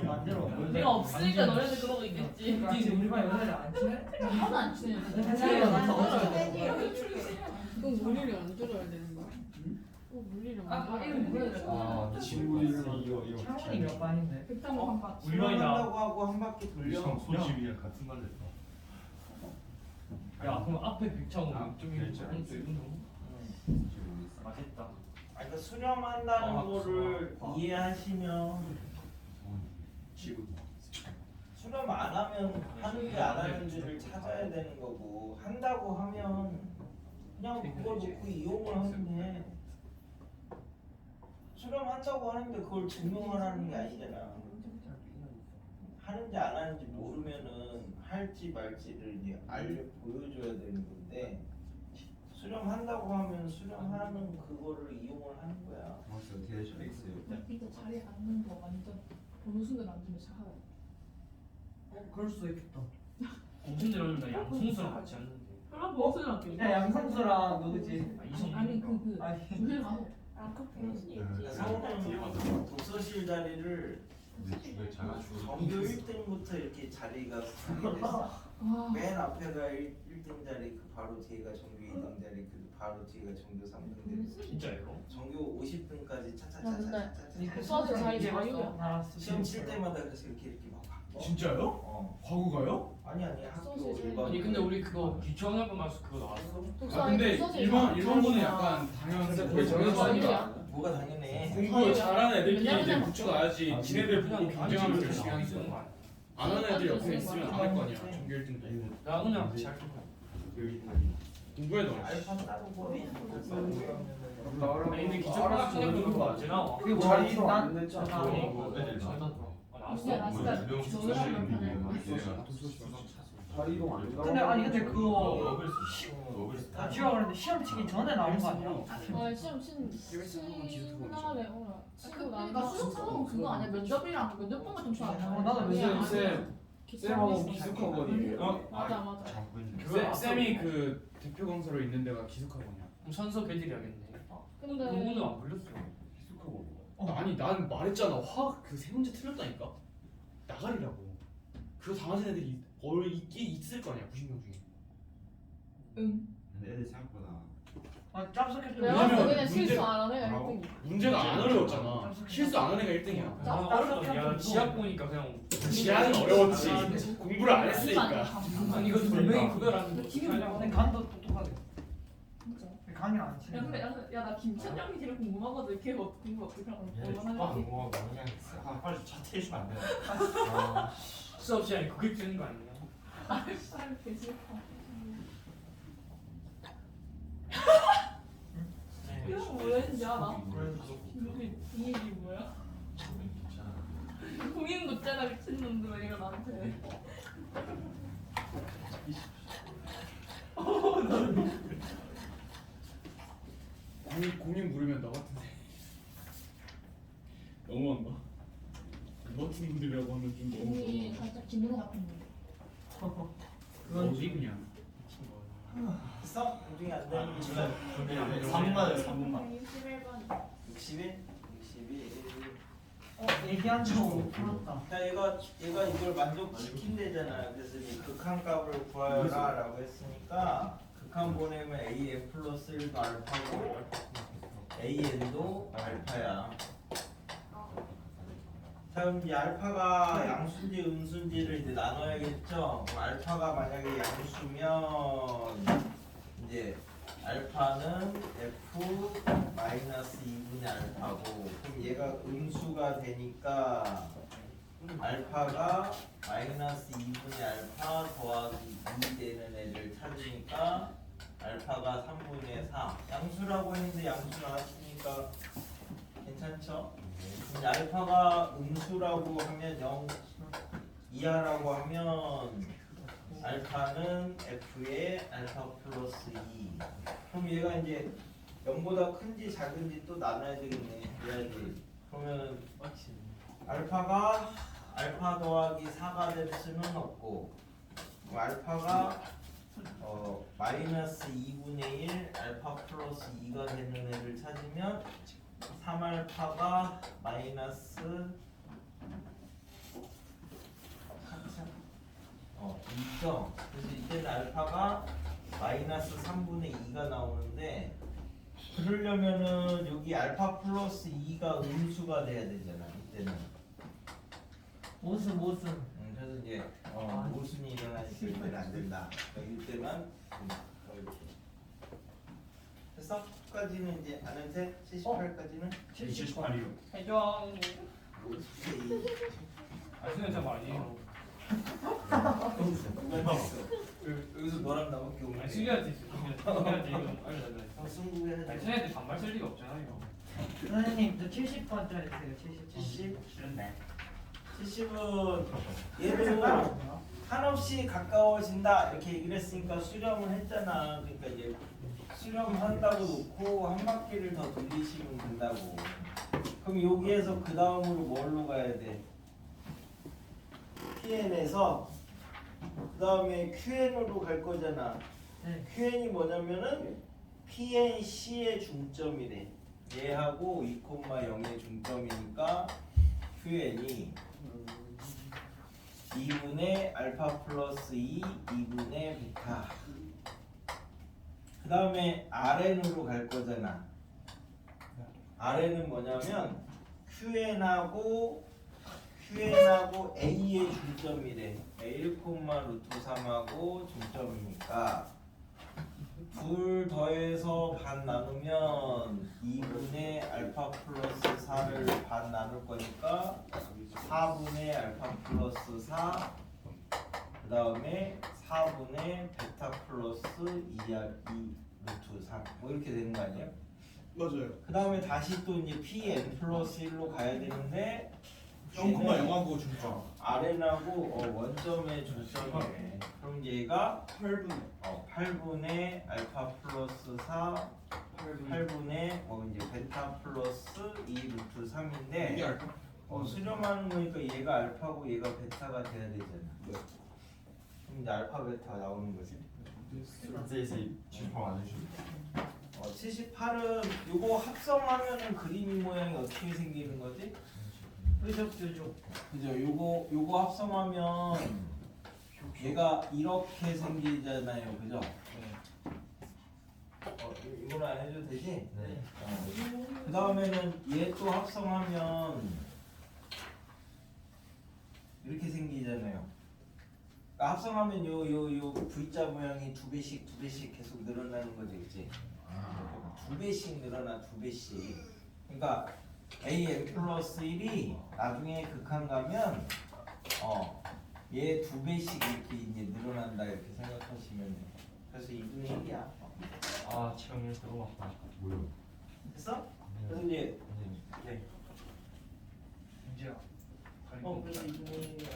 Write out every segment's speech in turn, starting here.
만들어. 우리가 없으니까 너네들 그러고 있겠지. 그치 우리 반 여자들 안 친해? 하나도 안 친해. 그럼 물리를 안 들어야 되는 거야? 물리를 아, 이름 뭐야? 친구 이름 이거 창훈이 몇 반인데? 백장고 한 번. 수련한다고 하고 한 바퀴 돌려. 소집이랑 같은 말 했다. 야 그럼 앞에 백창훈 앞쪽에 있지 않지? 맛있다. 그러니까 수렴한다는 거를 이해하시면 수렴 안 하면 하는지 안 하는지를 찾아야 되는 거고 한다고 하면 그냥 그걸 놓고 이용을 하면 돼. 수렴한다고 하는데 그걸 증명하라는 게 아니잖아. 하는지 안 하는지 모르면은 할지 말지를 이제 보여줘야 되는 건데 수렴한다고 하면 수렴하는 그거를 이용을 하는 거야. 이거 자리에 앉는 거 완전 어느 순간 앉으면 잘하다. 그럴 수도 있겠다. 무슨 일을 나 양승수랑 같이 했는데. 그럼 무슨 학교? 야 양상수랑 누구지? 이성. 아니 그 아니 조실 가서 그러니까 상호는 독서실 자리를 전교 1등부터 이렇게 자리가 상이됐어. 맨 앞에가 1등 자리, 그 바로 뒤에가 전교 2등 자리, 그 바로 뒤에가 전교 3등 자리. 진짜예요? 전교 50등까지 수학의 차차차차차. 자리 이제 자유야. 알았어. 시험 칠 때마다 그래서 이렇게 막 바꿔. 진짜요? 어. 과거가요? 아니 학교 수학의 일반. 아니 근데 우리 그거 기초학년 말씀 그거 나왔어? 근데 일본분은 약간 당연한데 거의 정해져 아니야. 뭐가 당연해. 공부 잘하는 애들끼리 이제 왜냐면 붙여놔야지 지네들 보고 경쟁하면서 열심히 하는 쓰는 거 거야. 아니야? 안 하는 애들 옆에 있으면 안 할 거 아니야. 전교 1등도. 나 그냥 잘 듣고. 공부해도 알파 따로 버리. 아니 근데 기초학년 그거 언제 나와? 그게 자리 뭐지? 난 아니 이거 자리 이동 안 된다고. 근데 아니 근데 그거 지우가 그랬는데 시험 치기 전에 나온 거 아니야? 시험 치는 날에 오라. 치고 그러니까 수능 사고는 그거 아니야? 면접이랑 면접 본거 좀 좋아. 나도 쌤하고 기숙학원이에요. 맞아. 쌤이 그 대표 강사로 있는 데가 기숙학원이야. 그럼 선서 걔들이 하겠네. 근데 공부는 안 불렸어. 기숙학원. 아니 난 말했잖아. 화학 그 세 문제 틀렸다니까. 나가리라고. 그거 당하신 애들이 있을 거 아니야. 90명 중에. 응. 근데 애들 생각보다 아 짭석했죠. 내가 왜냐면 그냥 실수 안 하는 애가 뭐라고? 1등이. 문제가 안 어려웠잖아. 실수 안 하는 애가 1등이야. 아 어렵다. 야 지학 보니까 그냥 지하는 어려웠지. 공부를 안 했으니까. 아니 이거 분명히 구별하는 거. 근데 간도 똑똑하게. 진짜. 강의는 안 치네. 야 근데 야나 김천영이 제일 궁금하거든. 걔 공부 어떻게 하는 얼마나 하지? 뭐 그냥 빨리 차트해주면 안 돼? 수업 시간에 그게 뜨는 거 아니야? 아 개 싫다. 이거 뭐였는지 알아? 이 얘기 뭐야? 공인 묻잖아 미친놈들 왜 이거 나한테. 공인 부르면 너 같은데. 너무한가? 너 같은 분들이라고 하면 좀 공이 너무. 살짝 김은호 같은 거. 그건 어디 그냥. 있어? 중에 안 되는 게 3분만 3분만 61번. 61? 61. 얘기한 거 풀었다. 자 얘가 이걸 만족시킨대잖아. 그래서 이 극한값을 구하라라고 했으니까 극한 보내면 AN 플러스 1도 알파고 AN도 알파야. 자 그럼 이 알파가 양수인지 음수인지를 이제 나눠야겠죠. 그럼 알파가 만약에 양수면 이제 알파는 F 마이너스 2분의 알파고 그럼 얘가 음수가 되니까 알파가 마이너스 2분의 알파 더하기 2 되는 애를 찾으니까 알파가 3분의 4 양수라고 했는데 양수 나왔으니까 괜찮죠? 근데 알파가 음수라고 하면 0 이하라고 하면 알파는 F의 알파 플러스 2 그럼 얘가 이제 0보다 큰지 작은지 또 나눠야 되겠네. 해야지. 그러면 알파가 알파 더하기 4가 될 수는 없고 알파가 마이너스 2분의 1 알파 플러스 2가 되는 애를 찾으면 3알파가 마이너스 그죠? 그래서 이때는 알파가 마이너스 3분의 2가 나오는데 그러려면은 여기 알파 플러스 2가 음수가 돼야 되잖아. 이때는. 모순. 그래서 이제 모순이 일어나니까 이때는 안 된다. 이때만 이렇게. 됐어? 까지는 이제 아는데 78까지는 78이요. 해줘. 아 진짜 말이에요. 여기서 너랑 나밖에 없네. 아니 승규한테 승규한테 이거 좀 알려달라. 승부해야지. 아니 승규한테 반말 쓸 리가 없잖아요. 선생님 저 70번짜리 세요 70. 싫은데. 70은 얘도 한없이 가까워진다 이렇게 얘기를 했으니까 수렴을 했잖아. 그러니까 이제 수렴한다고 놓고 한 바퀴를 더 돌리시면 된다고. 그럼 여기에서 그 다음으로 뭘로 가야 돼? PN에서 그 다음에 QN으로 갈 거잖아. 네. QN이 뭐냐면은 PNC의 중점이래. 얘하고 2,0의 중점이니까 QN이 2분의 알파 플러스 2, 2분의 베타. 그 다음에 RN으로 갈 거잖아. RN은 뭐냐면 QN하고 A의 중점이래. A1, 루트 3하고 중점이니까 둘 더해서 반 나누면 2분의 알파 플러스 4를 반 나눌 거니까 4분의 알파 플러스 4, 그 다음에 4분의 베타 플러스 2 루트 3 뭐 이렇게 되는 거 아니에요? 맞아요. 그 다음에 다시 또 이제 Pn 플러스 1로 가야 되는데 0,0하고 중점. RN하고 원점의 중점이네. 그럼 얘가 8분. 8분의 알파 플러스 4, 8분의 이제 베타 플러스 2 루트 3인데 이게 알파? 수렴하는 거니까 얘가 알파고 얘가 베타가 돼야 되잖아. 그럼 이제 알파 베타가 나오는 거지. 선생님 78 맞으시죠? 78은 요거 합성하면은 그림 모양이 어떻게 생기는 거지? 뾰족. 그죠? 요거 합성하면 얘가 이렇게 생기잖아요. 그죠? 이거는 안 해도 되지? 네. 그 다음에는 얘 또 합성하면 이렇게 생기잖아요. 그러니까 합성하면 요 V자 모양이 두 배씩 계속 늘어나는 거지, 그치? 두 배씩 늘어나, 두 배씩. 그러니까 AN 플러스 1이 나중에 극한 가면 얘 두 배씩 이렇게 이제 늘어난다 이렇게 생각하시면 돼요. 그래서 2분의 1이야. 아 체형이 너무 아파. 뭐요? 됐어? 그래서 이제 네. 이제야. 그래서 2분의 1이야.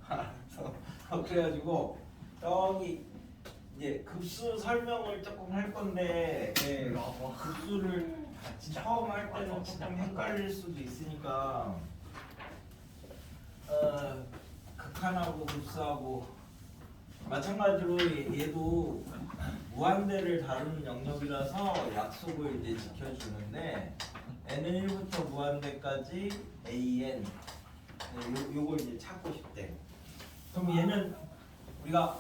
알았어. 그래가지고 저기 이제 급수 설명을 조금 할 건데 급수를 처음 할 때는 조금 헷갈릴 수도 있으니까 극한하고 급수하고 마찬가지로 얘도 무한대를 다루는 영역이라서 약속을 이제 지켜주는데 n은 1부터 무한대까지 an 요걸 이제 찾고 싶대. 그럼 얘는 우리가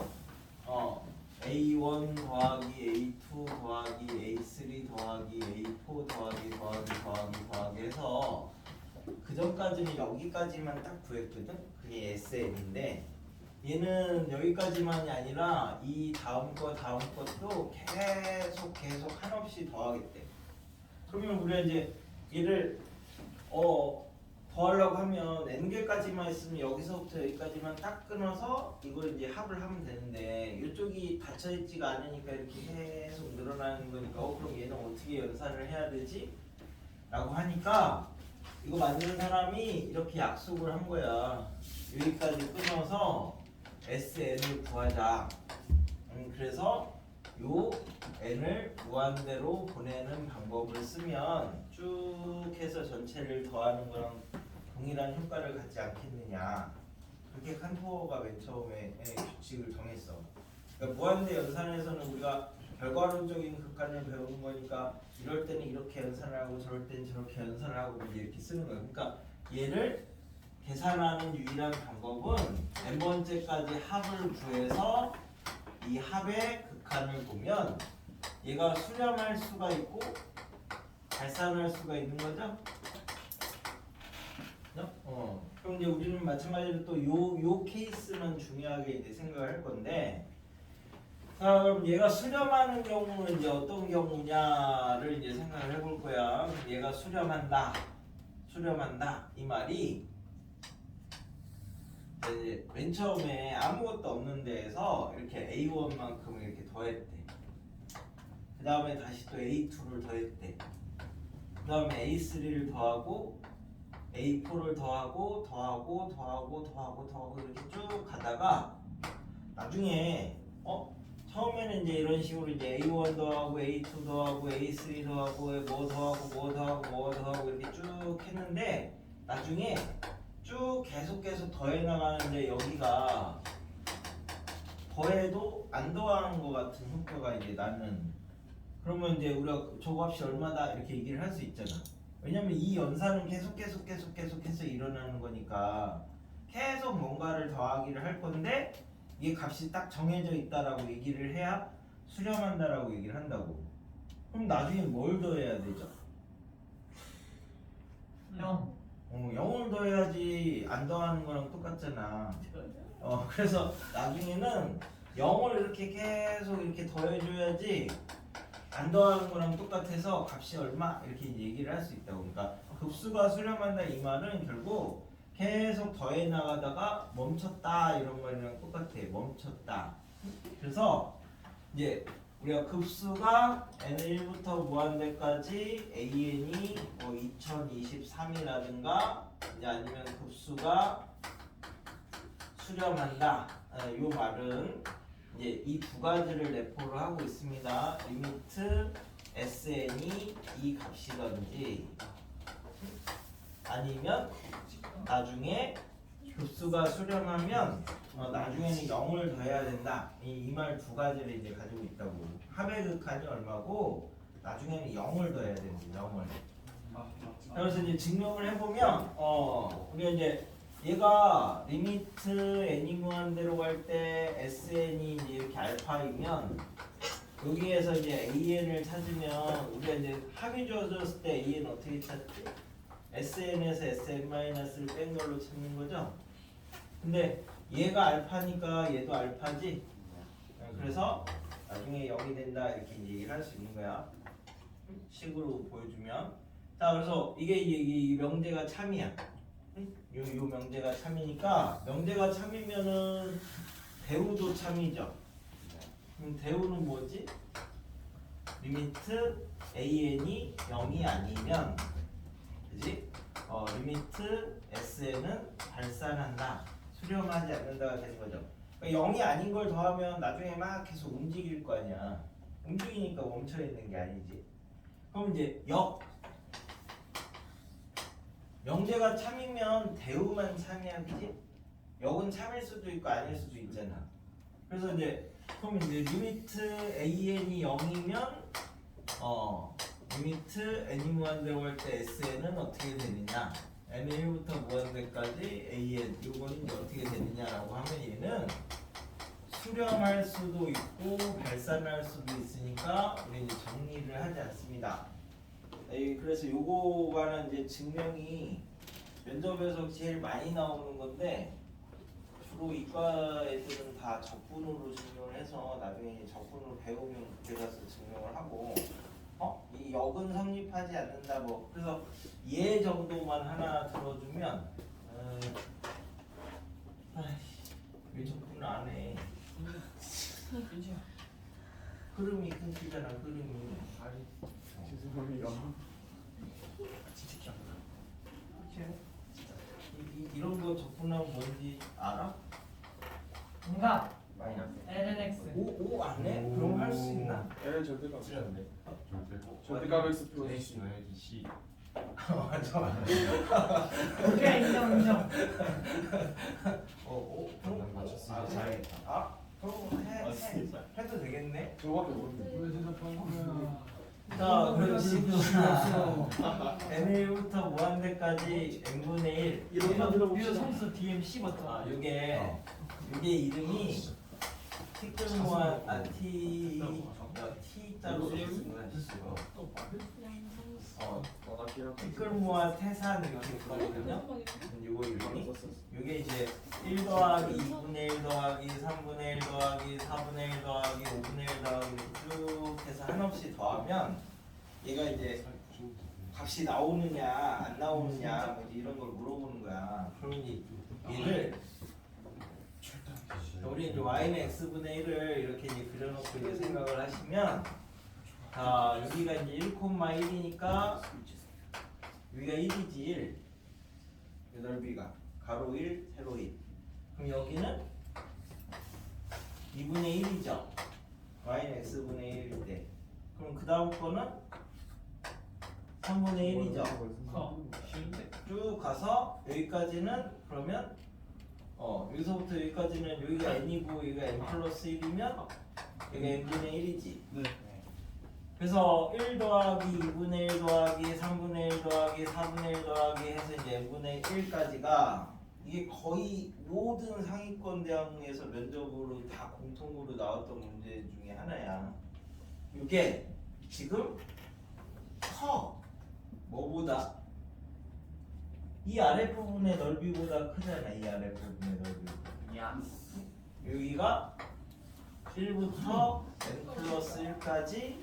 A1 더하기 A2 더하기 A3 더하기 A4 더하기 해서 그 전까지는 여기까지만 딱 구했거든? 그게 SN인데 얘는 여기까지만이 아니라 이 다음 것도 계속 한없이 더하겠대. 그러면 우리가 이제 얘를 더하려고 하면 n개까지만 있으면 여기서부터 여기까지만 딱 끊어서 이걸 이제 합을 하면 되는데 이쪽이 닫혀있지가 않으니까 이렇게 계속 늘어나는 거니까 그럼 얘는 어떻게 연산을 해야 되지? 라고 하니까 이거 만드는 사람이 이렇게 약속을 한 거야. 여기까지 끊어서 SN을 구하자. 그래서 요 n을 무한대로 보내는 방법을 쓰면 쭉 해서 전체를 더하는 거랑 동일한 효과를 갖지 않겠느냐. 그렇게 칸토어가 맨 처음에 규칙을 정했어. 그러니까 무한대 연산에서는 우리가 결과론적인 극한을 배우는 거니까 이럴 때는 이렇게 연산을 하고 저럴 때는 저렇게 연산을 하고 이제 이렇게 쓰는 거야. 그러니까 얘를 계산하는 유일한 방법은 n번째까지 합을 구해서 이 합의 극한을 보면 얘가 수렴할 수가 있고 발산할 수가 있는 거죠? 그럼 이제 우리는 마찬가지로 또 요 케이스만 중요하게 이제 생각을 할 건데, 자, 그럼 얘가 수렴하는 경우는 이제 어떤 경우냐를 이제 생각을 해볼 거야. 그럼 얘가 수렴한다 이 말이 이제 맨 처음에 아무것도 없는 데에서 이렇게 A1만큼을 이렇게 더했대. 그 다음에 다시 또 A2를 더했대. 그 다음에 A3를 더하고 A4를 더하고 이렇게 쭉 가다가 나중에 처음에는 이제 이런 식으로 이제 A1 더하고 A2 더하고 A3 더하고 뭐 더하고 이렇게 쭉 했는데 나중에 쭉 계속 더해 나가는데 여기가 더해도 안 더하는 것 같은 효과가 이제 나는. 그러면 이제 우리가 저 값이 얼마다 이렇게 얘기를 할 수 있잖아. 왜냐면 이 연산은 계속해서 일어나는 거니까 계속 뭔가를 더하기를 할 건데 이 값이 딱 정해져 있다라고 얘기를 해야 수렴한다라고 얘기를 한다고. 그럼 나중에 뭘 더해야 되죠? 0. 0을 더해야지 안 더하는 거랑 똑같잖아. 그래서 나중에는 0을 이렇게 계속 이렇게 더해줘야지 안 더하는 거랑 똑같아서 값이 얼마 이렇게 얘기를 할 수 있다고. 그러니까 급수가 수렴한다 이 말은 결국 계속 더해 나가다가 멈췄다 이런 말이랑 똑같아. 멈췄다. 그래서 이제 우리가 급수가 n1부터 무한대까지 an이 뭐 2023이라든가 이제 아니면 급수가 수렴한다. 이 말은 이제 이 두 가지를 내포를 하고 있습니다. 리미트 sn이 이 값이든지 아니면 나중에 급수가 수렴하면 나중에는 0을 더해야 된다. 이 말 두 가지를 이제 가지고 있다고. 합의 극한이 얼마고 나중에는 0을 더해야 됩니다. 0을. 그래서 이제 증명을 해보면 우리가 이제 얘가 리미트 n이 무한대로 갈 때 sn이 이제 이렇게 알파이면 여기에서 이제 an을 찾으면 우리가 이제 합이 주어졌을 때 an 어떻게 찾지? sn에서 sn-를 뺀 걸로 찾는 거죠. 근데 얘가 알파니까 얘도 알파지. 그래서 나중에 0이 된다 이렇게 이제 얘기를 할 수 있는 거야. 식으로 보여주면. 자, 그래서 이게 이 명제가 참이야. 요 명제가 참이니까 명제가 참이면은 대우도 참이죠. 그럼 대우는 뭐지? 리미트 an이 0이 아니면 그지? 리미트 sn은 발산한다. 수렴하지 않는다가 되는 거죠. 그러니까 0이 아닌 걸 더하면 나중에 막 계속 움직일 거 아니야. 움직이니까 멈춰 있는 게 아니지. 그럼 이제 명제가 참이면 대우만 참이야, 그지? 역은 참일 수도 있고 아닐 수도 있잖아. 그래서 이제 그럼 이제 리미트 an이 0이면 리미트 n이 무한대로 할 때 sn은 어떻게 되느냐? n1부터 무한대까지 an 요거는 이제 어떻게 되느냐라고 하면 얘는 수렴할 수도 있고 발산할 수도 있으니까 우리 이제 정리를 하지 않습니다. 그래서 요거가 이제 증명이 면접에서 제일 많이 나오는 건데 주로 이과 애들은 다 적분으로 증명을 해서 나중에 적분으로 배우면 그때 가서 증명을 하고 이 역은 성립하지 않는다 뭐. 그래서 얘 정도만 하나 들어주면 왜 적분을 안 해? 흐름이 끊기잖아. 흐름이. 죄송해요. 이런 거 적분하면 뭔지 알아? 정답. 마이너스. lnx. 오 안 해? 그럼 할 수 있나? 얘는 절대값. 틀렸는데. 절대값 x 플러스 X 넣어야지 C. 맞아. 오케이, 인정. 난 맞췄으니까 잘했다. 그럼 해도 되겠네. 저거밖에 모르는데. 왜 대답하는 거야? 자, 그럼 지금 n1부터 무한대까지 n분의 1 이거 성수 DM 씹었다. 요게 이름이 티끌 무한 T 따로 쓰는 거야. 티끌 무한 태산 이렇게 있거든요. 요거 이름이 요게 이제 1 더하기 2분의 1 더하기 3분의 1 더하기 4분의 1 더하기 5분의 1 더하기 쭉 해서 한없이 더하면 얘가 이제 값이 나오느냐 안 나오느냐 뭐 이런 걸 물어보는 거야. 그럼 이제 얘를 우리 이제 y는 x분의 1을 이렇게 이제 그려놓고 이제 생각을 하시면 자 여기가 이제 1,1이니까 여기가 1이지 1 넓이가 가로 1 세로 1 그럼 여기는 2분의 1이죠 y는 x분의 1일 때 그럼 그 다음 거는 3분의 1이죠 쭉 가서 여기까지는 그러면 여기서부터 여기까지는 여기가 n이고 여기가 n 플러스 1이면 여기가 n분의 1이지 그래서 1 더하기 2분의 1 더하기 3분의 1 더하기 4분의 1 더하기 해서 이제 n분의 1까지가 이게 거의 모든 상위권 대학에서 면접으로 다 공통으로 나왔던 문제 중에 하나야 이게 지금 커 뭐보다? 이 아랫부분의 넓이보다 크잖아 이 아랫부분의 넓이보다 여기가 1부터 n 플러스 1까지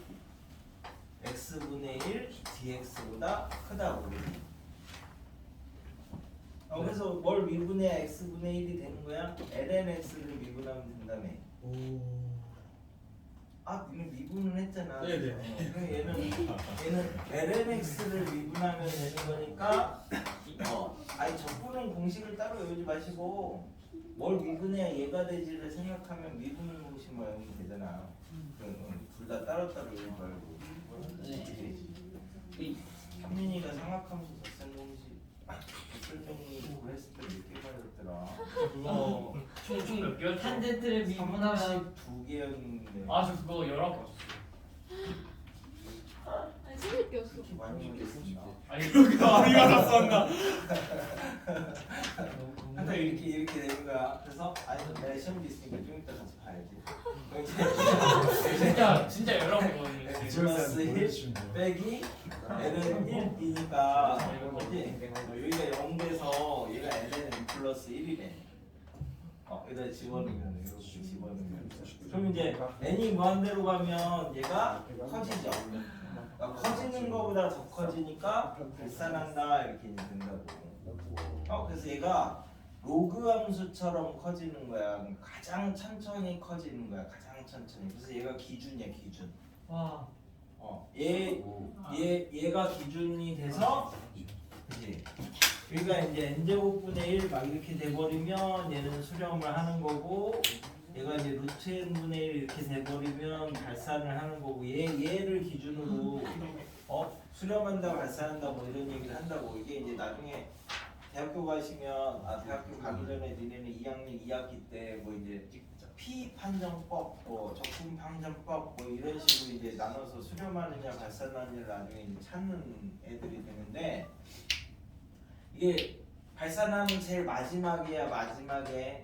x분의 1 dx보다 크다고 그래서 뭘 미분해야 x분의 1이 되는 거야? lnx를 미분하면 된다며 니네 미분은 했잖아 네네. 그럼 얘는 lnx를 미분하면 되는 거니까 아니 적분은 공식을 따로 외우지 마시고 뭘 미분해야 얘가 되지를 생각하면 미분 공식 모양이 되잖아 둘 다 따로따로 외우지 말고 현민이가 삼각함수 덧셈 공식 설명이 그거 했을 때 몇 개 받았더라 그거 총 몇 개였죠? 탄젠트를 미분하면 2개였는데 저 그거 11개 왔었어요. 아니 20개였어. 그렇게 많이 모르겠습니다 아니 어디가 다 썼나? 하여튼 이렇게 되는 거야 그래서 내가 시험도 있으니까 좀 이따 가서 봐야지 진짜 11개거든요. 플러스 1 빼기 n은 1이니까 여기가 0돼서 얘가 n은 플러스 1이네 여기다 집어넣으면 이렇게 집어넣으면 그럼 이제 n이 무한대로 가면 얘가 커지죠 커지는 거보다 더 커지니까 발산한다 이렇게 된다고 그래서 얘가 로그 함수처럼 커지는 거야 가장 천천히 커지는 거야 가장 천천히 그래서 얘가 기준이야 기준 와 얘가 기준이 돼서 그치 여기가 이제 n제곱분의 1 막 이렇게 돼버리면 얘는 수렴을 하는 거고 얘가 이제 루트 n분의 1 이렇게 돼버리면 발산을 하는 거고 얘를 기준으로 수렴한다 발산한다 뭐 이런 얘기를 한다고 이게 이제 나중에 대학교 가시면 대학교 가기 전에 니네는 2학년 2학기 때 뭐 이제 피 판정법, 뭐 적분 판정법 뭐 이런 식으로 이제 나눠서 수렴하느냐 발산하느냐를 나중에 이제 찾는 애들이 되는데 이게 발산하는 제일 마지막이야 마지막에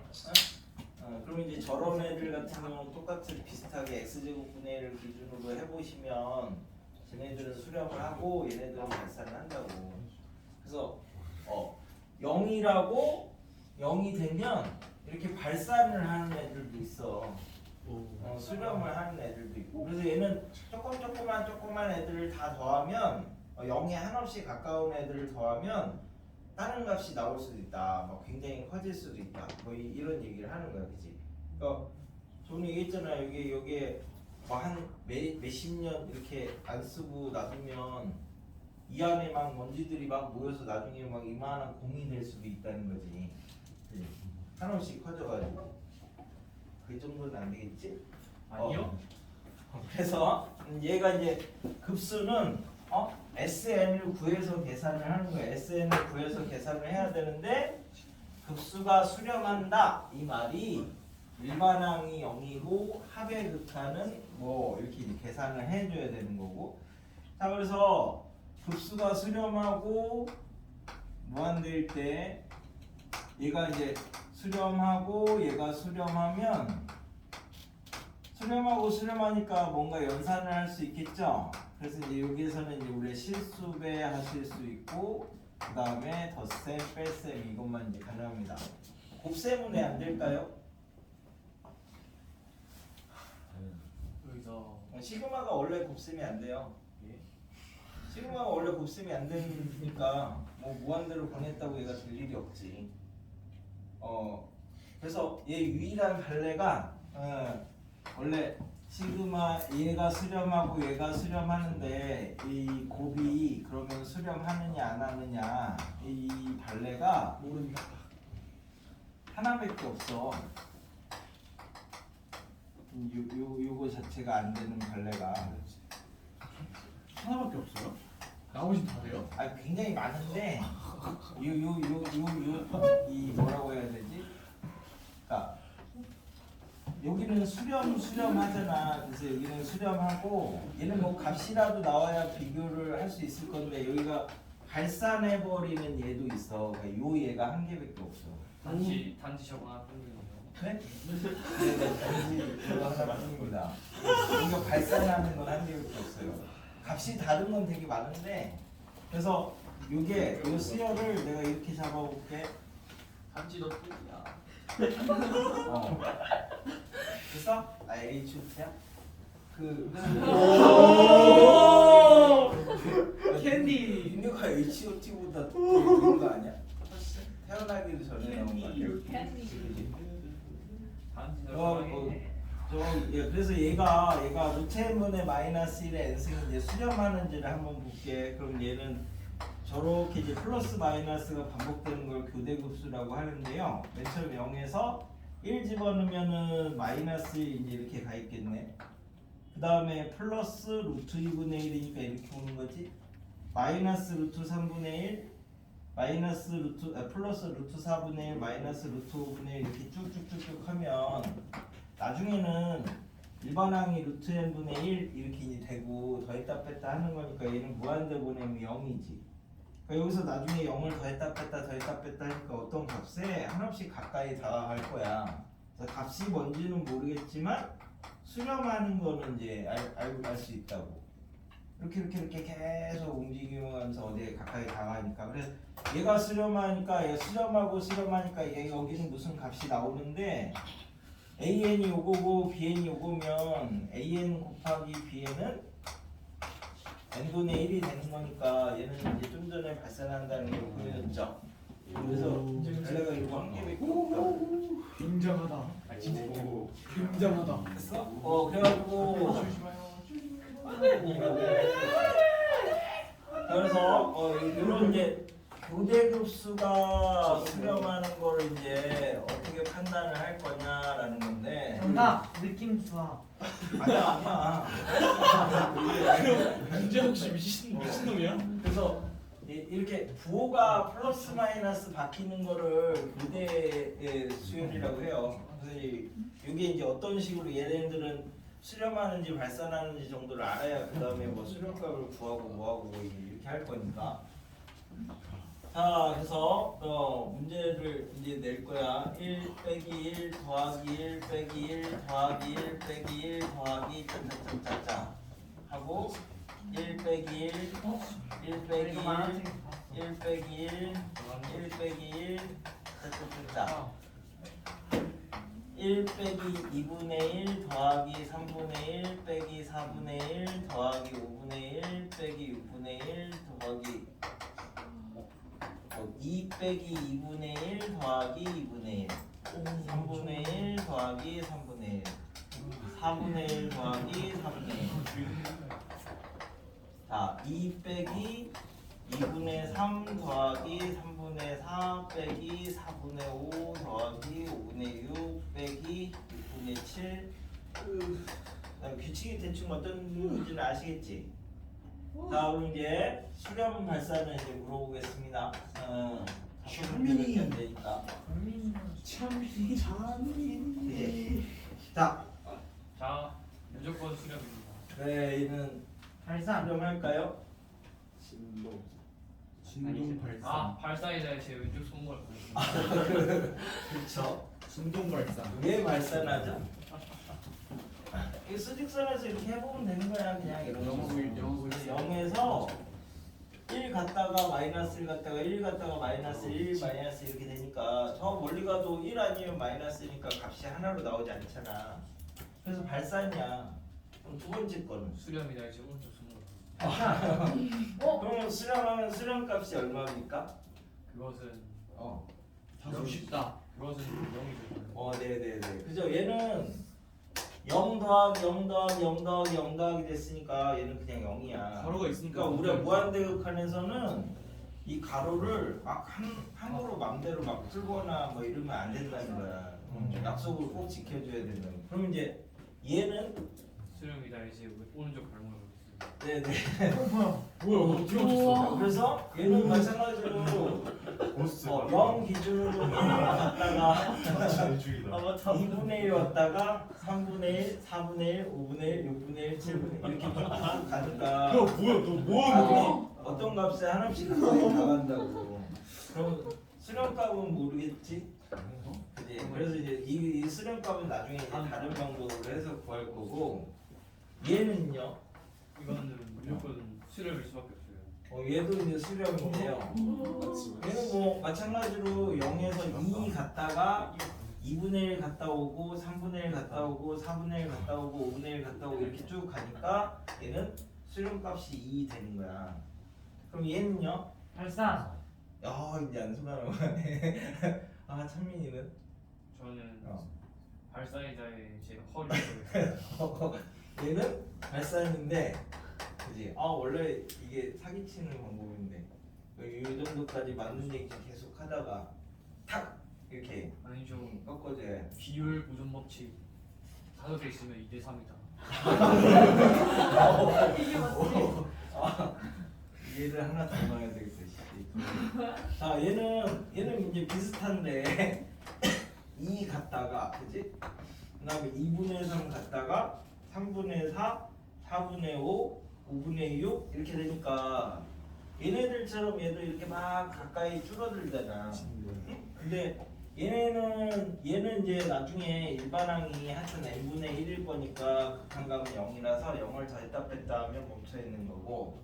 그럼 이제 저런 애들 같은 경우는 똑같이 비슷하게 x제곱분의 1을 기준으로 해보시면 쟤네들은 수렴을 하고 얘네들은 발산을 한다고 그래서 0이라고 0이 되면 이렇게 발산을 하는 애들도 있어 수렴을 하는 애들도 있고 그래서 얘는 조그만 애들을 다 더하면 0에 한없이 가까운 애들을 더하면 다른 값이 나올 수도 있다 막 굉장히 커질 수도 있다 뭐 이런 얘기를 하는 거야 그치? 그러니까 저는 얘기했잖아 여기에 한 몇십 년 이렇게 안 쓰고 놔두면 이 안에 막 먼지들이 막 모여서 나중에 막 이만한 공이 될 수도 있다는 거지 그치? 한없이 커져가지고 그 정도는 안 되겠지? 아니요? 그래서 얘가 이제 급수는 SN을 구해서 계산을 하는 거예요. SN을 구해서 계산을 해야 되는데 급수가 수렴한다 이 말이 일반항이 0이고 합의 극한은 뭐 이렇게 계산을 해줘야 되는 거고 자, 그래서 급수가 수렴하고 무한대일 때 얘가 이제 수렴하고 얘가 수렴하면 수렴하고 수렴하니까 뭔가 연산을 할 수 있겠죠. 그래서 이제 여기에서는 이제 우리 실수배 하실 수 있고 그 다음에 덧셈, 뺄셈 이것만 이제 가능합니다. 곱셈은 왜 안 될까요? 여기서 시그마가 원래 곱셈이 안 돼요. 시그마가 원래 곱셈이 안 되니까 뭐 무한대로 보냈다고 얘가 될 일이 없지. 그래서 얘 유일한 발레가 원래 시그마 얘가 수렴하고 얘가 수렴하는데 이 곱이 그러면 수렴하느냐 안 하느냐 이 발레가 모르니까. 하나밖에 없어. 요거 자체가 안 되는 발레가 하나밖에 없어요? 나머진 다 돼요? 굉장히 많은데 이 뭐라고 해야 되지? 그러니까 여기는 수렴하잖아. 그래서 여기는 수렴하고 얘는 뭐 값이라도 나와야 비교를 할 수 있을 건데 여기가 발산해 버리는 얘도 있어. 그러니까 요 얘가 한 개밖에 없어. 단지 저거 하나 뿐이에요. 네? 네, 단지 그거 하나뿐입니다. 여기가 발산하는 건 한 개밖에 없어요. 값이 다른 건 되게 많은데 그래서 요게 요 수열을 내가 이렇게 잡아볼게. 단지 너 뿐이야. 됐어? HOT야? 캔디. 인류가 HOT보다 더 좋은 거 아니야? 태어나기도 전에 나온 거 아니야? 단지 너 그래서 얘가 루트 n분의 마이너스 1의 n승이 이제 수렴하는지를 한번 볼게. 그럼 얘는 저렇게 이제 플러스 마이너스가 반복되는 걸 교대급수라고 하는데요. 맨 처음 0에서 1 집어넣으면은 마이너스 1 이제 이렇게 가 있겠네. 그 다음에 플러스 루트 2분의 1이니까 이렇게 오는 거지. 마이너스 루트 3분의 1, 마이너스 루트 플러스 루트 4분의 1, 마이너스 루트 5분의 1 이렇게 쭉쭉쭉쭉 하면 나중에는 일반항이 루트 n분의 1 이렇게 이제 되고 더했다 뺐다 하는 거니까 얘는 무한대 보내면 0이지. 그러니까 여기서 나중에 0을 더했다 뺐다 하니까 어떤 값에 한없이 가까이 다가갈 거야. 그래서 값이 뭔지는 모르겠지만 수렴하는 거는 이제 알 수 있다고. 이렇게 계속 움직이면서 어디에 가까이 다가가니까. 그래서 얘가 수렴하니까 얘가 수렴하니까 얘 여기는 무슨 값이 나오는데 AN이 요거고 BN이 요거면 AN 곱하기 BN은 n분의 1이 되는 거니까 얘는 이제 좀 전에 발산한다는 걸 보여줬죠. 그래서 발레가 요거 한 개밖에 없다고. 굉장하다. 굉장하다. 됐어? 그래가지고 그래서 이런 이제 교대급수가 수렴하는 거를 이제 어떻게 판단을 할 거냐라는 건데. 정답. 느낌 좋아. 아니야. 문제 혹시 미친놈이야? 그래서 이렇게 부호가 플러스 마이너스 바뀌는 거를 교대의 수열이라고 해요. 그래서 이게 이제 어떤 식으로 얘네들은 수렴하는지 발산하는지 정도를 알아야 그 다음에 뭐 수렴값을 구하고 뭐하고 이렇게 할 거니까. 자, 그래서 문제를 이제 낼 거야. 1 빼기 1 더하기 1 빼기 1 더하기 1 빼기 1 더하기 짜짜짜짜 하고 1 빼기 1 1 빼기 1 1 빼기 1 1 빼기 1 짜짜짜짜 1 빼기 2분의 1 더하기 3분의 1 빼기 4분의 1 더하기 5분의 1 빼기 6분의 1 더하기 2 빼기 2분의 1 더하기 2분의 1 3분의 1 더하기 3분의 1 4분의 1 더하기 4분의 1 자, 2 빼기 2분의 3 더하기 3분의 4 빼기 4분의 5 더하기 5분의 6 빼기 6분의 7 규칙이 대충 어떤 건지는 아시겠지? 자, 그럼 이제 수렴 발산을 이제 물어보겠습니다. 다섯 문제밖에 안 되니까. 자, 자 무조건 수렴입니다. 네, 얘는 발산. 수렴할까요? 진동 발산. 아 발사이자에 제 왼쪽 손목을 보여줍니다. 그렇죠. 진동 발산. 왜 발산하죠? 이 수직선에서 이렇게 해보면 되는 거야. 그냥 이런 영어 식으로. 영어 0에서 1 갔다가 마이너스 1 갔다가 1 갔다가 마이너스 1 마이너스 이렇게 되니까 저 멀리 가도 1 아니면 마이너스니까 값이 하나로 나오지 않잖아. 그래서 발산이야. 그럼 두 번째 거는 수렴이자 제 오른쪽 손목. 그러면 수렴하면 수렴값이 얼마입니까? 그것은 다소 쉽다. 그것은 0이죠. 네네네. 그죠? 얘는 0 더하기 0 더하기 0 더하기 0 더하기 됐으니까 얘는 그냥 0이야. 가로가 있으니까 그러니까 우리가 무한대극한에서는 이 가로를 막 함부로 맘대로 막 풀거나 뭐 이러면 안 된다는 거야. 약속을 꼭 지켜줘야 된다. 그럼 이제 얘는 수렴이자 제 오른쪽 발목을 보겠습니다. 네네. 뭐야 어떻게 맞췄어? 그래서 얘는 마찬가지로 고스 0 기준으로 갔다가 내주기다 2분의 1 왔다가 3분의 1, 4분의 1, 5분의 1, 6분의 1, 7분의 1 이렇게 쭉 가니까 뭐야 너 나중에 어떤 값에 하나씩 가까이 나간다고. 그럼 수렴값은 모르겠지? 그지? 그래서 이제 이 수렴값은 나중에 이제 다른 방법으로 해서 구할 거고 얘는요? 이거는 무조건 수렴일 수밖에 없어요. 얘도 이제 수렴인데요. 얘는 뭐 마찬가지로 0에서 2 갔다가 2분의 1 갔다 오고 3분의 1 갔다 오고 4분의 1 갔다 오고 5분의 1 갔다 오고 이렇게 쭉 가니까 얘는 수렴값이 2 되는 거야. 그럼 얘는요? 발산. 이제 안 소나는 아 찬민이는? 저는 어. 발사이자에 제 허리를 얘는 발산인데 그지? 원래 이게 사기치는 방법인데 이 정도까지 맞는 얘기 계속 하다가 탁 이렇게 아니 좀 꺾어줘야 비율 보존 법칙 5개 있으면 2대 3이다. 이게 맞지? 얘를 하나 더 넣어야 되겠다. 자 얘는 이제 비슷한데 2 갔다가 그지? 그다음에 2분의 3 갔다가 3분의 4, 4분의 5, 5분의 6 이렇게 되니까 얘네들처럼 얘도 이렇게 막 가까이 줄어들잖아. 근데 얘는 이제 나중에 일반항이 하여튼 n분의 1일 거니까 극한값은 0이라서 0을 더했다 뺐다 하면 멈춰 있는 거고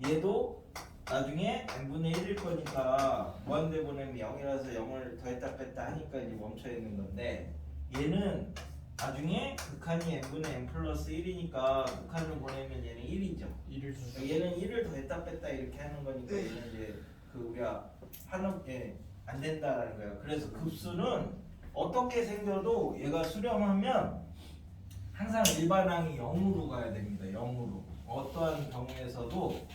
얘도 나중에 n분의 1일 거니까 무한대 보내면 0이라서 0을 더했다 뺐다 하니까 이제 멈춰 있는 건데 얘는 나중에 극한이 n분의 n 플러스 1이니까 극한을 보내면 얘는 1이죠. 얘는 1을 더했다 뺐다 이렇게 하는 거니까 얘는 이제 그 우리가 한없게 안 된다라는 거예요. 그래서 급수는 어떻게 생겨도 얘가 수렴하면 항상 일반항이 0으로 가야 됩니다. 0으로. 어떠한 경우에서도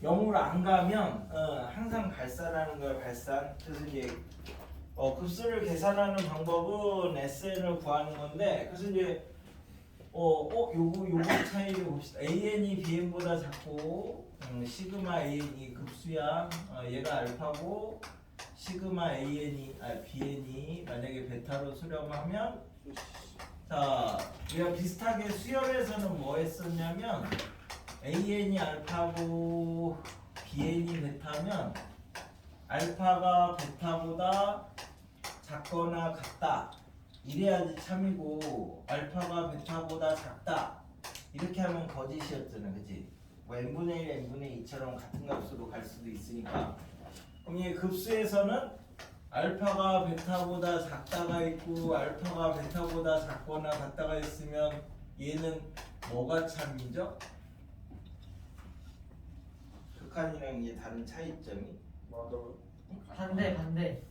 0으로 안 가면 항상 발산하는 거예요. 발산. 그래서 이제 급수를 계산하는 방법은 SN을 구하는 건데 그래서 이제 요거 차이를 봅시다. AN이 BN보다 작고 시그마 AN이 급수야. 얘가 알파고 시그마 BN이 만약에 베타로 수렴하면 자 우리가 비슷하게 수열에서는 뭐 했었냐면 AN이 알파고 BN이 베타면 알파가 베타보다 작거나 같다 이래야지 참이고 알파가 베타보다 작다 이렇게 하면 거짓이었잖아. 그치? 뭐 n분의 1, n분의 2처럼 같은 값으로 갈 수도 있으니까. 그럼 이 급수에서는 알파가 베타보다 작다가 있고 알파가 베타보다 작거나 같다가 있으면 얘는 뭐가 참이죠? 극한이랑 이제 다른 차이점이 반대.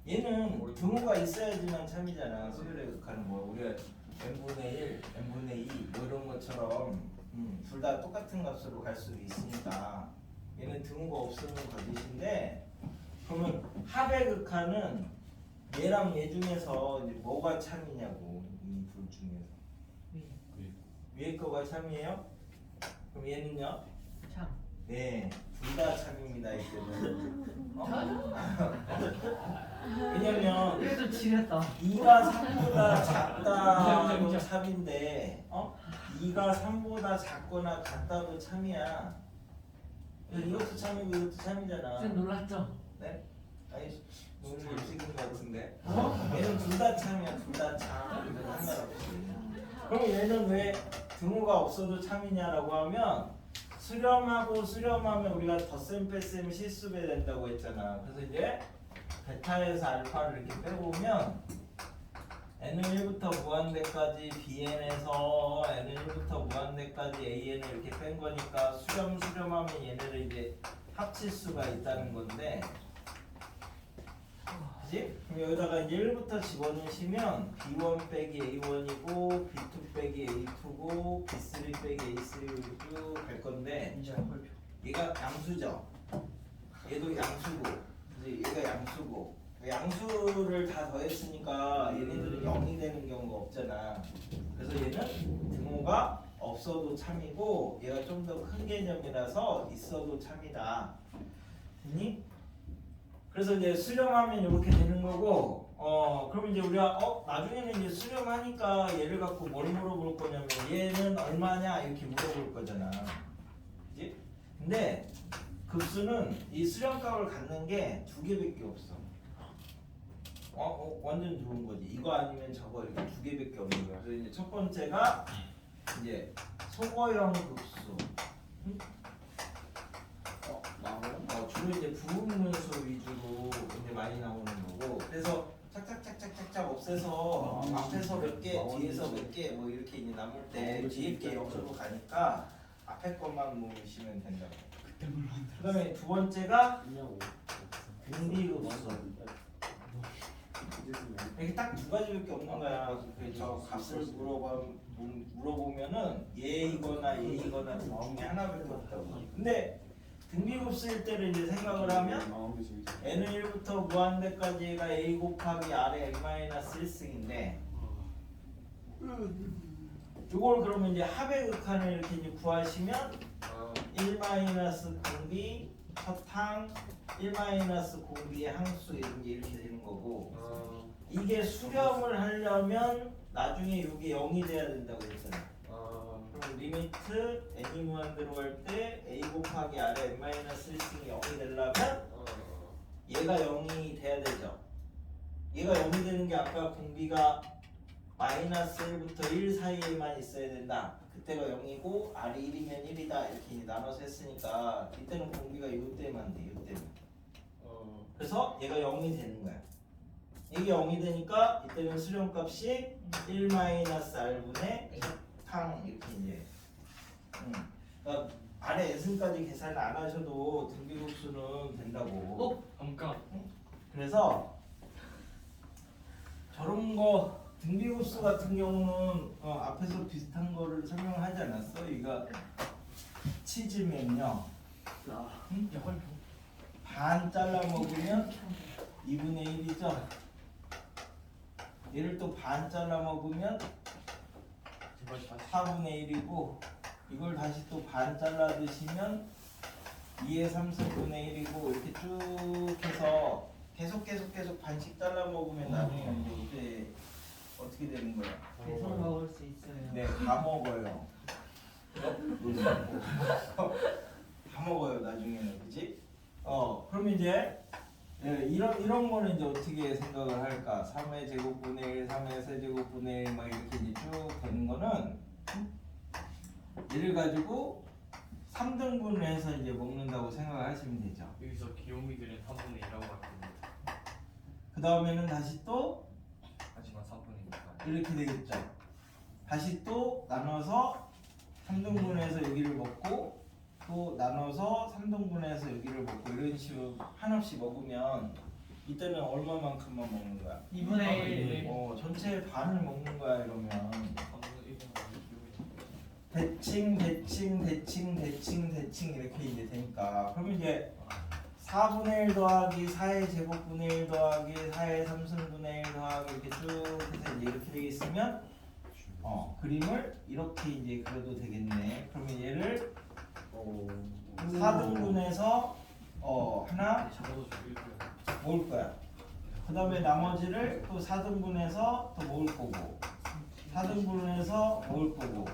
얘는 등호가 있어야지만 참이잖아. 수열의 극한은 뭐 우리가 n분의 1, n분의 2 뭐 이런 것처럼 둘 다 똑같은 값으로 갈 수도 있으니까 얘는 등호가 없으면 거짓인데 그러면 합의 극한은 얘랑 얘 중에서 이제 뭐가 참이냐고 이 둘 중에서 위에 거가 참이에요? 그럼 얘는요? 참. 네, 둘 다 참입니다. 이때는. 왜냐면 그래도 지렸다. 2가 3보다 작다는 참인데 2 2가 3보다 작거나 같다도 참이야. 이것도 참이고 이것도 참이잖아. 쌤 놀랐죠? 네? 아니 너무 멋지긴 것 같은데. 얘는 둘 다 참이야. 둘 다 참. 이건 상관없지. 그럼 얘는 왜 등호가 없어도 참이냐라고 하면 수렴하고 수렴하면 우리가 덧셈 뺄셈 실수배 된다고 했잖아. 그래서 이제 베타에서 알파를 이렇게 빼보면 n은 1부터 무한대까지 bn에서 n은 1부터 무한대까지 an을 이렇게 뺀 거니까 수렴하면 얘네를 이제 합칠 수가 있다는 건데, 그지? 그럼 여기다가 이제 1부터 집어넣으시면 b1 빼기 a1이고 b2 빼기 a2고 b3 빼기 a3로 쭉 갈 건데, 얘가 양수죠. 얘도 양수고, 그지? 얘가 양수고. 양수를 다 더했으니까 얘네들은 0이 되는 경우가 없잖아. 그래서 얘는 등호가 없어도 참이고 얘가 좀 더 큰 개념이라서 있어도 참이다. 됐니? 그래서 이제 수렴하면 이렇게 되는 거고, 그럼 이제 우리가 나중에는 이제 수렴하니까 얘를 갖고 뭘 물어볼 거냐면 얘는 얼마냐 이렇게 물어볼 거잖아. 그지? 근데 급수는 이 수렴값을 갖는 게 두 개밖에 없어. 완전 좋은 거지. 이거 아니면 저거 이렇게 두 개밖에 없는 거야. 그래서 이제 첫 번째가 이제 소거형 급수. 주로 이제 부분문수 위주로 이제 많이 나오는 거고. 그래서 착착착착착착 없애서 앞에서 몇 개, 뒤에서 몇 개 뭐 이렇게 이제 남을 때 뒤에 게 0으로 가니까 앞에 것만 모으시면 된다고. 그다음에 두 번째가 등비급수. 이렇게 딱 두 가지밖에 없는 거야. 저 값을 물어보면은 얘이거나 얘이거나 둘 중에 하나밖에 없다고. 근데 등비급수일 때를 이제 생각을 하면 n은 1부터 무한대까지가 a 곱하기 r의 n-1승인데 이걸 그러면 이제 합의 극한을 이렇게 이제 구하시면 1-공비 첫항 1-공비의 항수 이렇게 되는 거고, 이게 수렴을 하려면 나중에 이게 0이 돼야 된다고 했잖아. 그럼 리미트 n이 무한대로 갈 때 a 곱하기 r의 n-1승이 0이 되려면 얘가 0이 돼야 되죠. 얘가 0이 되는 게 아까 공비가 -1부터 1 사이에만 있어야 된다. 그때가 0이고 r이 1이면 1이다 이렇게 나눠서 했으니까 이때는 공비가 요 때만 돼. 요 때만. 그래서 얘가 0이 되는 거야. 이게 0이 되니까 이때는 수렴값이 1-r분의 탕 이렇게 이제. 그러니까 아래 n승까지 계산을 안 하셔도 등비급수는 된다고. 잠깐. 그래서 저런 거 등비급수 같은 경우는 앞에서 비슷한 거를 설명하지 않았어? 이거 치즈면요. 반 잘라 먹으면 2분의 1이죠. 얘를 또 반 잘라 먹으면 4분의 1이고 이걸 다시 또 반 잘라 드시면 2의 3승분의 1이고 이렇게 쭉 해서 계속 반씩 잘라 먹으면 나중에 이제 어떻게 되는 거야? 계속 먹을 수 있어요. 네, 다 먹어요. 다 먹어요 나중에는, 그지? 그럼 이제 이런 거는 이제 어떻게 생각을 할까? 3의 제곱분의 1, 3의 세제곱분의 1 막 이렇게 이제 쭉 되는 거는 얘를 가지고 3등분을 해서 이제 먹는다고 생각을 하시면 되죠. 여기서 귀요미들은 3분의 1이라고 할 겁니다. 그 다음에는 다시 또 하지만 3분의 1이니까. 이렇게 되겠죠. 다시 또 나눠서 3등분해서 여기를 먹고 또 나눠서 3등분해서 여기를 먹고 이런 식으로 한없이 먹으면 이때는 얼마만큼만 먹는 거야? 2분의 1. 전체 반을 먹는 거야 이러면. 3분의 1은 대칭 이렇게 이제 되니까. 그러면 이제 4분의 1 더하기 4의 제곱분의 1 더하기 4의 3승분의 1 더하기 이렇게 쭉 해서 이제 이렇게 되게 있으면 그림을 이렇게 이제 그려도 되겠네. 그러면 얘를 4등분해서 하나 모을 거야. 그 다음에 나머지를 또 4등분해서 또 모을 거고 4등분해서 모을 거고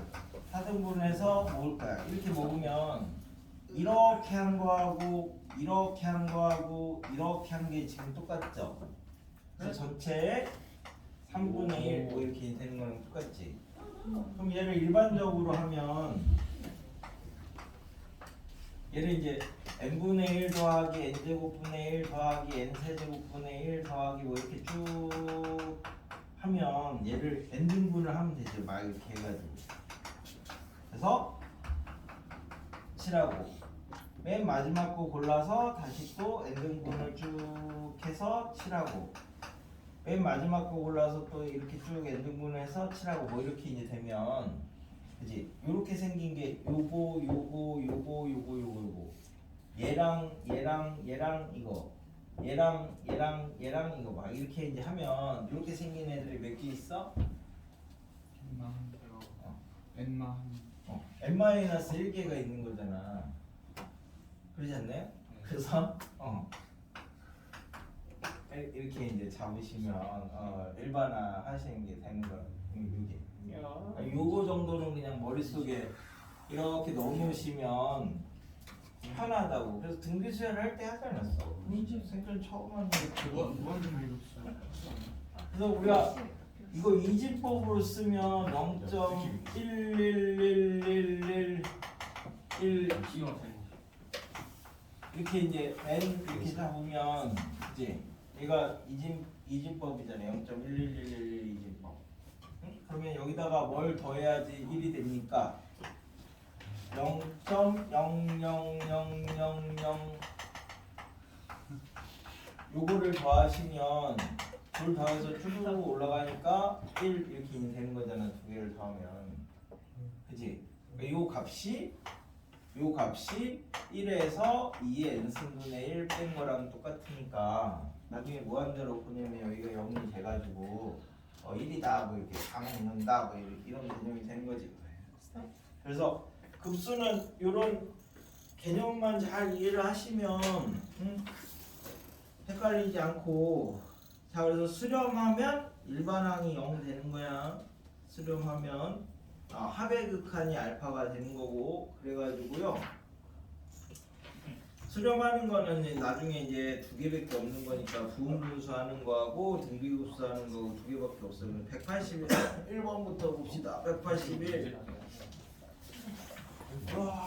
4등분해서 먹을 거야. 이렇게 먹으면 이렇게 한 거하고 이렇게 한 거하고 이렇게 한 게 지금 똑같죠? 그래서 전체에 3분의 1 뭐 이렇게 되는 거랑 똑같지? 그럼 얘를 일반적으로 하면 얘를 이제 n분의 1 더하기 n제곱분의 1 더하기 n세제곱분의 1 더하기 뭐 이렇게 쭉 하면 얘를 n등분을 하면 되죠. 막 이렇게 해가지고 그래서 칠하고 맨 마지막 거 골라서 다시 또 n등분을 쭉 해서 칠하고 맨 마지막 거 골라서 또 이렇게 쭉 n등분을 해서 칠하고 뭐 이렇게 이제 되면 그지? 요렇게 생긴 게 요거 얘랑 이거 얘랑 이거 막 이렇게 이제 하면 이렇게 생긴 애들이 몇 개 있어? n-1개가 있는 거잖아. 그러지 않나요? 그래서 이렇게 이제 잡으시면 일반화 하시는 게 되는 거야. 이게 요거 정도는 그냥 머릿속에 이렇게 넣어놓으시면 편하다고. 그래서 등비수열을 할 때 하지 않았어? 생전 처음 하는 게 그거. 그래서 우리가 이거 이진법으로 쓰면 0.11111 이렇게 이제 n 이렇게 잡으면 이제 얘가 이진법이잖아요. 0.11111 이진법. 그러면 여기다가 뭘 더해야지 1이 됩니까? 0.00000 요거를 더하시면 둘 더해서 쭉 올라가니까 1 이렇게 되는 거잖아. 두 개를 더하면 그치? 요 값이 1에서 2의 n승분의 1 뺀 거랑 똑같으니까 나중에 무한대로 보내면 여기가 0이 돼가지고 1이다 뭐 이렇게 다 먹는다 뭐 이런 개념이 되는 거지. 그래서 급수는 이런 개념만 잘 이해를 하시면 헷갈리지 않고. 자, 그래서 수렴하면 일반항이 0 되는 거야. 수렴하면 합의 극한이 알파가 되는 거고. 그래가지고요 수렴하는 거는 이제 나중에 이제 두 개밖에 없는 거니까 부분분수 하는 거하고 등비급수 하는 거고 두 개밖에 없어요. 181번부터 봅시다. 181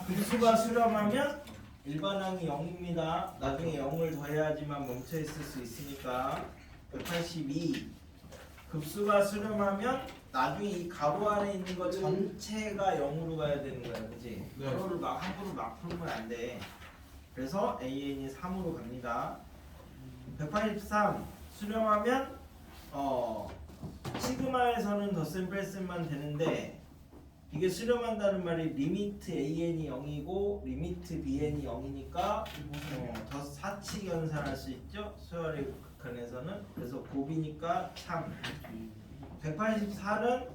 급수가 수렴하면 일반항이 0입니다. 나중에 0을 더해야지만 멈춰 있을 수 있으니까. 182 급수가 수렴하면 나중에 이 가로 안에 있는 거 전체가 0으로 가야 되는 거야. 그치? 가로를 막 함부로 막 풀면 안 돼. 그래서 AN이 3으로 갑니다. 183 수렴하면 시그마에서는 덧셈 뺄셈만 되는데 이게 수렴한다는 말이 리미트 AN이 0이고 리미트 BN이 0이니까 더 사치 연산할 수 있죠. 수열의 극한에서는. 그래서 곱이니까 참. 184는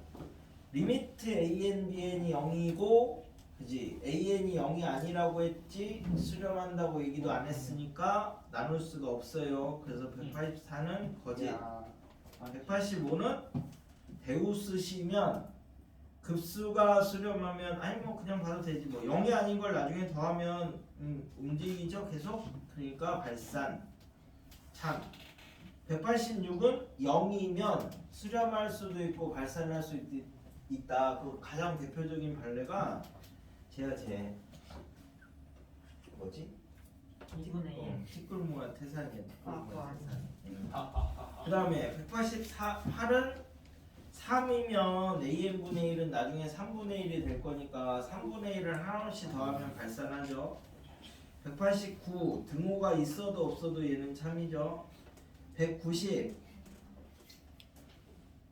리미트 AN, BN이 0이고 그지? AN이 0이 아니라고 했지 수렴한다고 얘기도 안 했으니까 나눌 수가 없어요. 그래서 184는 거짓. 185는 대우 쓰시면 급수가 수렴하면 아니 뭐 그냥 봐도 되지 뭐 0이 아닌 걸 나중에 더하면 움직이죠 계속. 그러니까 발산 참. 186은 0이면 수렴할 수도 있고 발산할 수 있다. 그 가장 대표적인 발레가 제 뭐지? 티끌모아 태산이야. 그 다음에 188은 3이면 AN분의 1은 나중에 3분의 1이 될 거니까 3분의 1을 하나씩 더하면 발산하죠. 189 등호가 있어도 없어도 얘는 참이죠. 190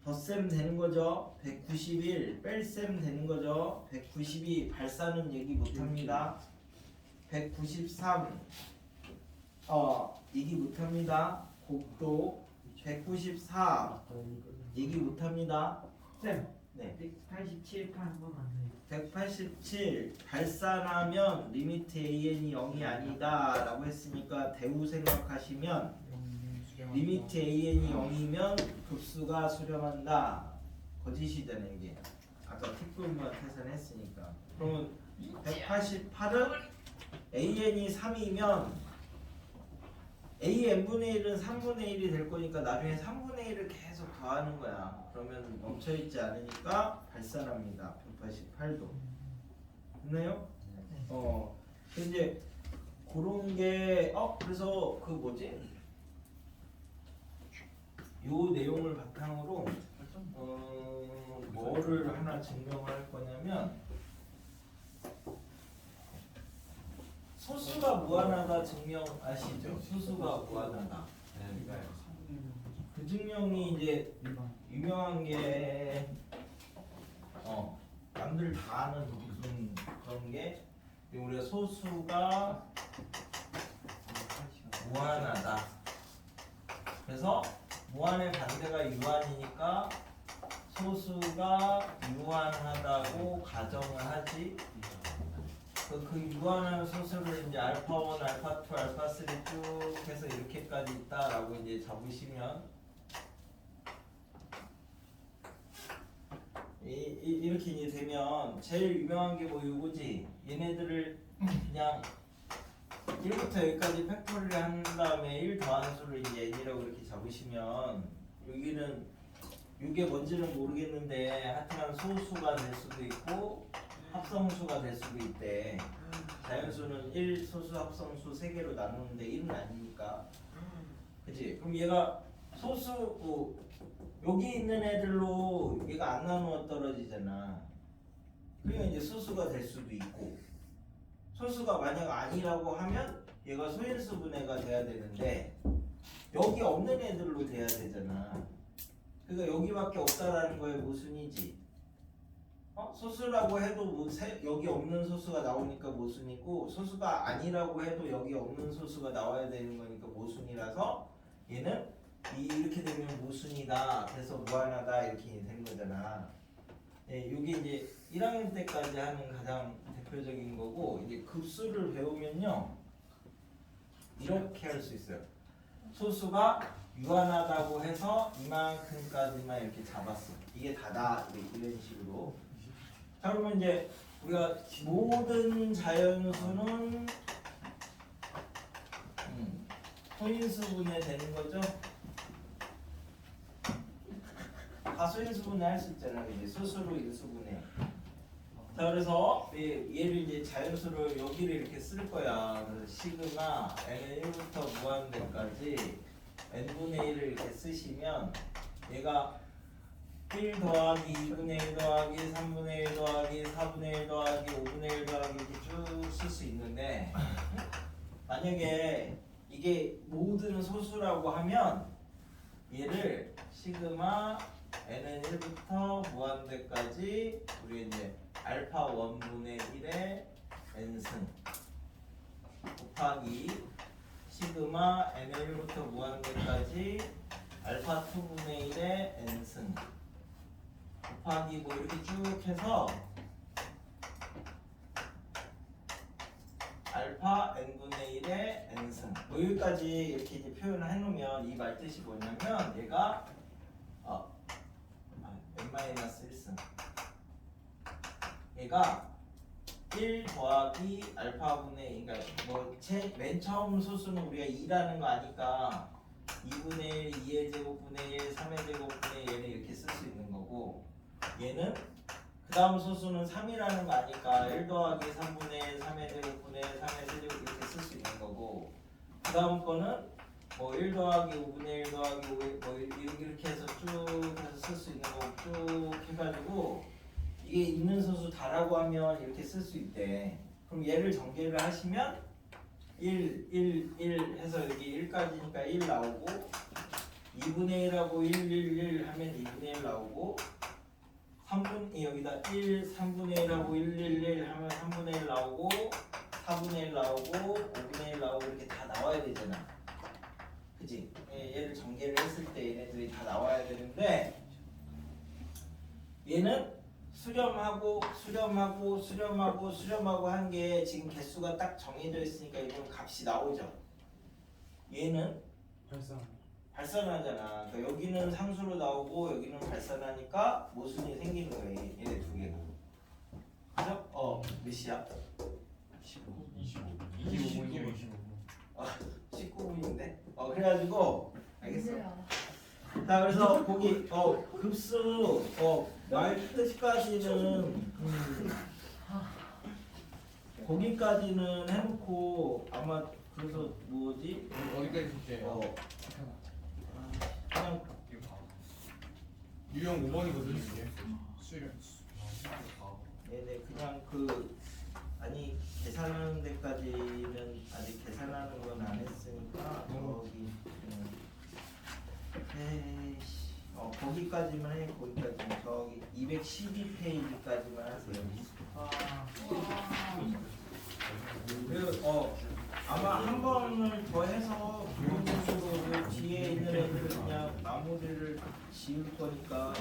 덧셈 되는 거죠. 191 뺄셈 되는 거죠. 192 발산은 얘기 못합니다. 193 얘기 못합니다. 곱도 194 얘기 못합니다. 네. 187판 한 번만 더. 187 발산하면 리미트 AN이 0이 아니다 라고 했으니까 대우 생각하시면 리미트 AN이 0이면 급수가 수렴한다. 거짓이잖아요 이게. 아까 틱분만 계산했으니까. 그러면 188은 AN이 3이면 AN분의 1은 3분의 1이 될 거니까 나중에 3분의 1을 계속 더하는 거야. 그러면 멈춰있지 않으니까 발산합니다. 188도. 됐나요? 이제 그런 게 그래서 그 뭐지? 요 내용을 바탕으로 뭐를 하나 증명할 거냐면 소수가 무한하다 증명 아시죠? 소수가 무한하다. 그 증명이 이제 유명한 게 남들 다 아는 무슨 그런 게 우리가 소수가 무한하다. 그래서 무한의 반대가 유한이니까 소수가 유한하다고 가정을 하지. 그 유한한 소수를 이제 알파1, 알파2, 알파3 쭉 해서 이렇게까지 있다라고 이제 잡으시면 이렇게 이제 되면 제일 유명한 게 뭐 이거지. 얘네들을 그냥 1부터 여기까지 팩토리를 한 다음에 1 더하는 수를 이제 n이라고 이렇게 잡으시면 여기는 이게 뭔지는 모르겠는데 하여튼간 소수가 될 수도 있고 합성수가 될 수도 있대. 자연수는 1 소수 합성수 3개로 나누는데 1은 아니니까. 그치? 그럼 얘가 소수 여기 있는 애들로 얘가 안 나누어 떨어지잖아. 그러면 이제 소수가 될 수도 있고 소수가 만약 아니라고 하면 얘가 소인수분해가 돼야 되는데 여기 없는 애들로 돼야 되잖아. 그러니까 여기밖에 없다라는 거의 모순이지. 소수라고 해도 여기 없는 소수가 나오니까 모순이고 소수가 아니라고 해도 여기 없는 소수가 나와야 되는 거니까 모순이라서 얘는 이렇게 되면 모순이다. 그래서 무한하다 이렇게 된 거잖아. 이게 이제 1학년 때까지 하는 가장 대표적인 거고 이제 급수를 배우면요 이렇게 할 수 있어요. 소수가 유한하다고 해서 이만큼까지만 이렇게 잡았어. 이게 다다 이런 식으로. 자 그러면 이제 우리가 모든 자연수는 소인수분해 되는 거죠. 다 소인수분해 할 수 있잖아. 이제 소수로 인수분해. 자 그래서 얘를 이제 자연수를 여기를 이렇게 쓸 거야. 그래서 시그마 n은 1부터 무한대까지 n분의 1을 이렇게 쓰시면 얘가 1 더하기 2분의 1 더하기 3분의 1 더하기 4분의 1 더하기 5분의 1 더하기 이렇게 쭉 쓸 수 있는데 만약에 이게 모든 소수라고 하면 얘를 시그마 n은 1부터 무한대까지 우리 이제 알파 1분의 1의 n승 곱하기 시그마 n은 1부터 무한대까지 알파 2분의 1의 n승 곱하기 뭐 이렇게 쭉 해서 알파 n분의 1의 n승 뭐 여기까지 이렇게 이제 표현을 해놓으면 이 말 뜻이 뭐냐면 얘가 n-1승 얘가 1 더하기 알파분의 그러니까 뭐 맨 처음 소수는 우리가 2라는 거 아니까 2분의 1, 2의 제곱분의 1, 3의 제곱분의 1 얘는 이렇게 쓸 수 있는 거고 얘는 그 다음 소수는 3이라는 거 아니까 1 더하기 3분의 1, 3의 제곱분의 1, 3의 세제곱 이렇게 쓸 수 있는 거고 그 다음 거는 뭐 1 더하기 5분의 1 더하기 5 뭐 이렇게 해서 쭉 해서 쓸 수 있는 거고 쭉 해가지고 이게 있는 소수 다라고 하면 이렇게 쓸 수 있대. 그럼 얘를 전개를 하시면 1, 1, 1 해서 여기 1까지니까 1 나오고 2분의 1하고 1, 1, 1 하면 2분의 1 나오고 3분 여기다 1, 3분의 1하고 1, 1, 1 하면 3분의 1 나오고 4분의 1 나오고 5분의 1 나오고 이렇게 다 나와야 되잖아. 그치? 얘를 전개를 했을 때 얘네들이 다 나와야 되는데 얘는 수렴하고 한 게 지금 개수가 딱 정해져 있으니까 이건 값이 나오죠. 얘는 발산하잖아. 그러니까 여기는 상수로 나오고 여기는 발산하니까 모순이 생기는 거야. 얘네 두 개가. 그죠? 몇 시야? 25분 19분인데. 그래가지고 알겠어. 이제야. 자 그래서 거기 급수 말 뜻까지는 거기까지는 해놓고 아마 그래서 뭐지? 어디까지 줄게요? 그냥 유형 5번이거든 이게. 수련. 얘네 그냥 아니 계산하는 데까지는 아직 계산하는 건 안 했으니까 거기 거기까지만 해. 거기까지만 저기 212페이지까지만 하세요. 그리고 아마 한 번을 더 해서 기본적으로 뒤에 있는 애들을 그냥 마무리를 지을 거니까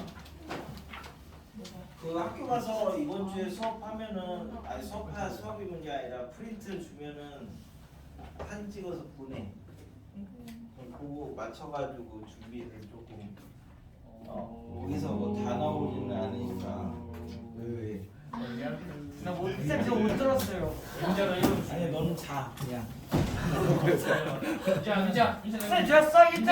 그 학교 가서 이번 주에 수업하면은 아니 수업이 문제 아니라 프린트 주면은 사진 찍어서 보내. 그거 맞춰가지고 준비를 조금 거기서 뭐 다 나오지는 않으니까 왜? 나뭐 쌤 저거 못 들었어요. 아니 너는 자 그냥. 쌤 제가 써있잖아.